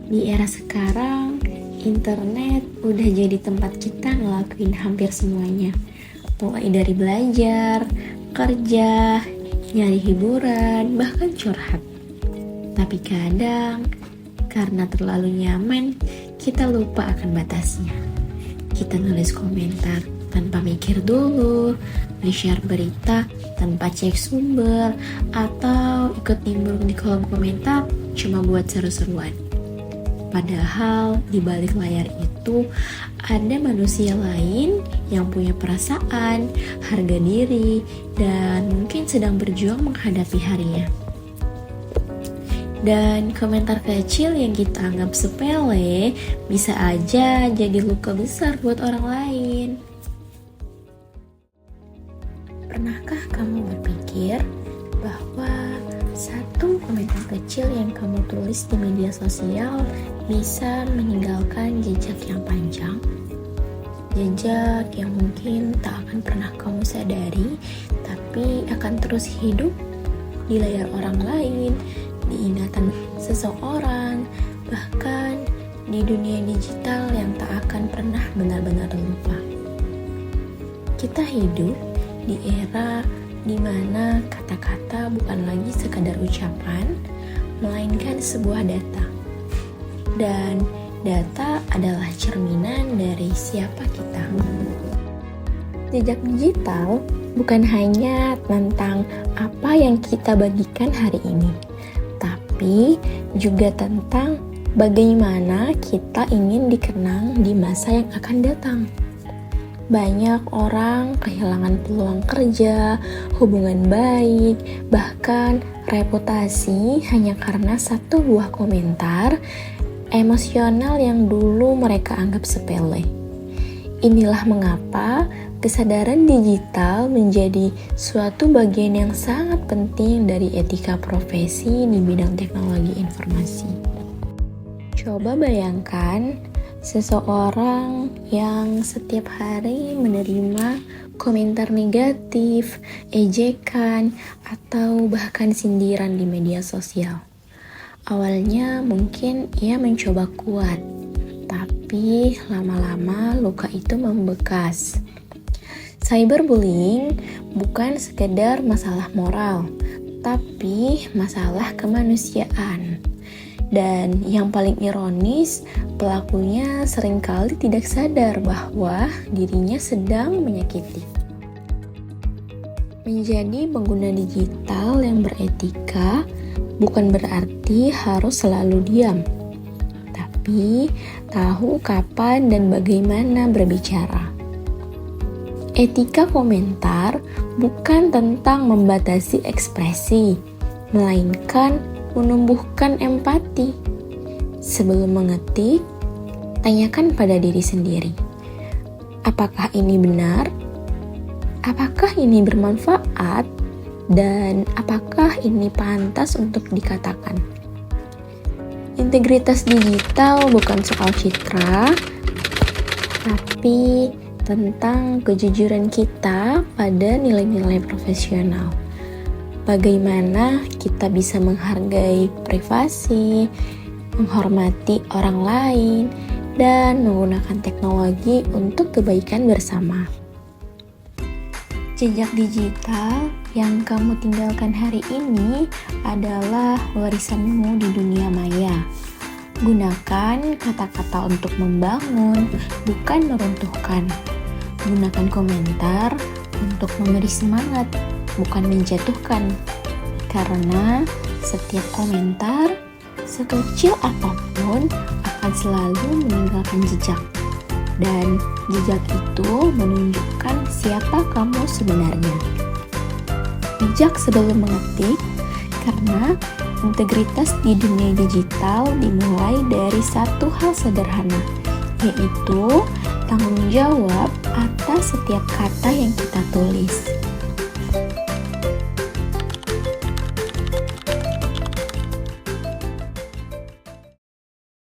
Di era sekarang, internet udah jadi tempat kita ngelakuin hampir semuanya. Mulai dari belajar, kerja, nyari hiburan, bahkan curhat. Tapi kadang, karena terlalu nyaman, kita lupa akan batasnya. Kita nulis komentar tanpa mikir dulu, nge-share berita tanpa cek sumber, atau ikut nimbrung di kolom komentar cuma buat seru-seruan. Padahal di balik layar itu ada manusia lain yang punya perasaan, harga diri, dan mungkin sedang berjuang menghadapi harinya. Dan komentar kecil yang kita anggap sepele bisa aja jadi luka besar buat orang lain. Pernahkah kamu berpikir bahwa satu komentar kecil yang kamu tulis di media sosial bisa meninggalkan jejak yang panjang? Jejak yang mungkin tak akan pernah kamu sadari, tapi akan terus hidup di layar orang lain, di ingatan seseorang, bahkan di dunia digital yang tak akan pernah benar-benar lupa. Kita hidup di era di mana kata-kata bukan lagi sekadar ucapan, melainkan sebuah data. Dan data adalah cerminan dari siapa kita. Jejak digital bukan hanya tentang apa yang kita bagikan hari ini, tapi juga tentang bagaimana kita ingin dikenang di masa yang akan datang. Banyak orang kehilangan peluang kerja, hubungan baik, bahkan reputasi hanya karena satu buah komentar emosional yang dulu mereka anggap sepele. Inilah mengapa kesadaran digital menjadi suatu bagian yang sangat penting dari etika profesi di bidang teknologi informasi. Coba bayangkan seseorang yang setiap hari menerima komentar negatif, ejekan, atau bahkan sindiran di media sosial. Awalnya mungkin ia mencoba kuat, tapi lama-lama luka itu membekas. Cyberbullying bukan sekedar masalah moral, tapi masalah kemanusiaan. Dan yang paling ironis, pelakunya seringkali tidak sadar bahwa dirinya sedang menyakiti. Menjadi pengguna digital yang beretika bukan berarti harus selalu diam, tapi tahu kapan dan bagaimana berbicara. Etika komentar bukan tentang membatasi ekspresi, melainkan menumbuhkan empati. Sebelum mengetik, tanyakan pada diri sendiri, apakah ini benar? Apakah ini bermanfaat? Dan apakah ini pantas untuk dikatakan? Integritas digital bukan soal citra, tapi tentang kejujuran kita pada nilai-nilai profesional. Bagaimana kita bisa menghargai privasi, menghormati orang lain, dan menggunakan teknologi untuk kebaikan bersama. Jejak digital yang kamu tinggalkan hari ini adalah warisanmu di dunia maya. Gunakan kata-kata untuk membangun, bukan meruntuhkan. Gunakan komentar untuk memberi semangat, bukan menjatuhkan. Karena setiap komentar, sekecil apapun, akan selalu meninggalkan jejak. Dan jejak itu menunjukkan siapa kamu sebenarnya. Bijak sebelum mengetik, karena integritas di dunia digital dimulai dari satu hal sederhana, yaitu tanggung jawab atas setiap kata yang kita tulis.